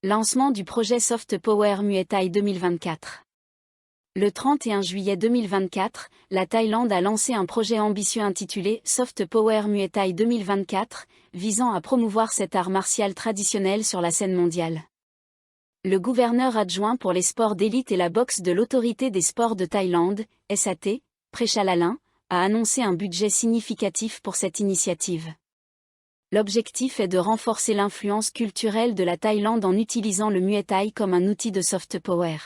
Lancement du projet Soft Power Muay Thai 2024. Le 31 juillet 2024, la Thaïlande a lancé un projet ambitieux intitulé Soft Power Muay Thai 2024, visant à promouvoir cet art martial traditionnel sur la scène mondiale. Le gouverneur adjoint pour les sports d'élite et la boxe de l'Autorité des sports de Thaïlande, SAT, Prechalalin, a annoncé un budget significatif pour cette initiative. L'objectif est de renforcer l'influence culturelle de la Thaïlande en utilisant le Muay Thai comme un outil de soft power.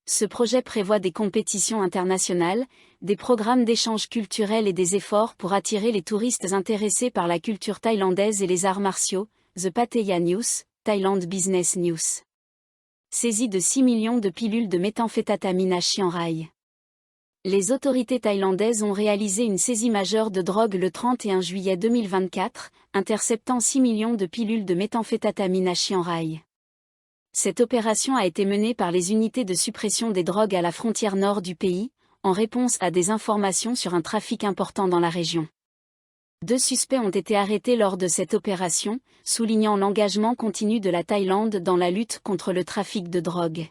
Ce projet prévoit des compétitions internationales, des programmes d'échange culturel et des efforts pour attirer les touristes intéressés par la culture thaïlandaise et les arts martiaux. The Pattaya News, Thailand Business News. Saisie de 6 millions de pilules de méthamphétamine à Chiang Rai. Les autorités thaïlandaises ont réalisé une saisie majeure de drogue le 31 juillet 2024, interceptant 6 millions de pilules de méthamphétamine à Chiang Rai. Cette opération a été menée par les unités de suppression des drogues à la frontière nord du pays, en réponse à des informations sur un trafic important dans la région. 2 suspects ont été arrêtés lors de cette opération, soulignant l'engagement continu de la Thaïlande dans la lutte contre le trafic de drogue.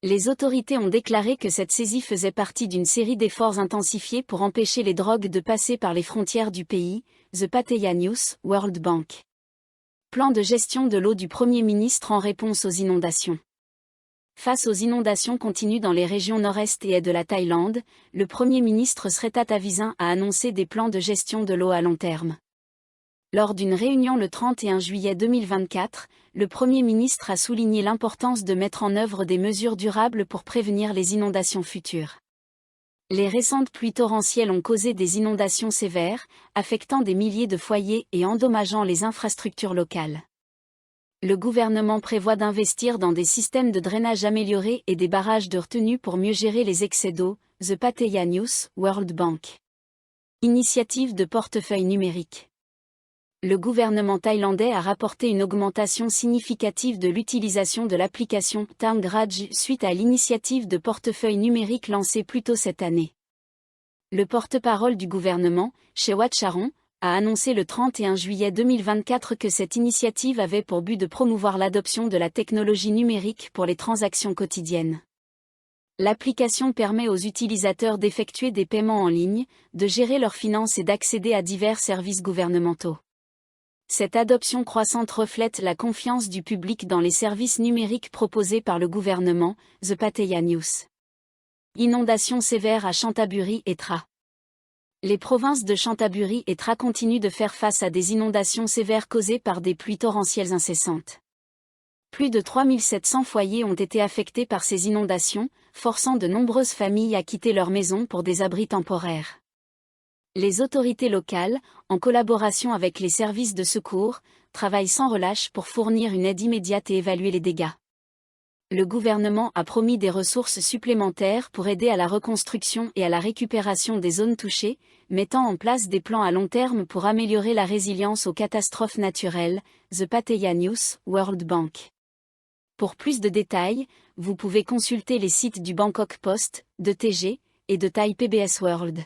Les autorités ont déclaré que cette saisie faisait partie d'une série d'efforts intensifiés pour empêcher les drogues de passer par les frontières du pays. The Pattaya News, World Bank. Plan de gestion de l'eau du Premier ministre en réponse aux inondations. Face aux inondations continues dans les régions nord-est et est de la Thaïlande, le Premier ministre Srettha Thavisin a annoncé des plans de gestion de l'eau à long terme. Lors d'une réunion le 31 juillet 2024, le Premier ministre a souligné l'importance de mettre en œuvre des mesures durables pour prévenir les inondations futures. Les récentes pluies torrentielles ont causé des inondations sévères, affectant des milliers de foyers et endommageant les infrastructures locales. Le gouvernement prévoit d'investir dans des systèmes de drainage améliorés et des barrages de retenue pour mieux gérer les excès d'eau. The Pattaya News, World Bank. Initiative de portefeuille numérique. Le gouvernement thaïlandais a rapporté une augmentation significative de l'utilisation de l'application Thangraj suite à l'initiative de portefeuille numérique lancée plus tôt cette année. Le porte-parole du gouvernement, Chewat Charon, a annoncé le 31 juillet 2024 que cette initiative avait pour but de promouvoir l'adoption de la technologie numérique pour les transactions quotidiennes. L'application permet aux utilisateurs d'effectuer des paiements en ligne, de gérer leurs finances et d'accéder à divers services gouvernementaux. Cette adoption croissante reflète la confiance du public dans les services numériques proposés par le gouvernement. The Pattaya News. Inondations sévères à Chanthaburi et Tra. Les provinces de Chanthaburi et Tra continuent de faire face à des inondations sévères causées par des pluies torrentielles incessantes. Plus de 3700 foyers ont été affectés par ces inondations, forçant de nombreuses familles à quitter leur maison pour des abris temporaires. Les autorités locales, en collaboration avec les services de secours, travaillent sans relâche pour fournir une aide immédiate et évaluer les dégâts. Le gouvernement a promis des ressources supplémentaires pour aider à la reconstruction et à la récupération des zones touchées, mettant en place des plans à long terme pour améliorer la résilience aux catastrophes naturelles. The Pattaya News, World Bank. Pour plus de détails, vous pouvez consulter les sites du Bangkok Post, de TG, et de Thai PBS World.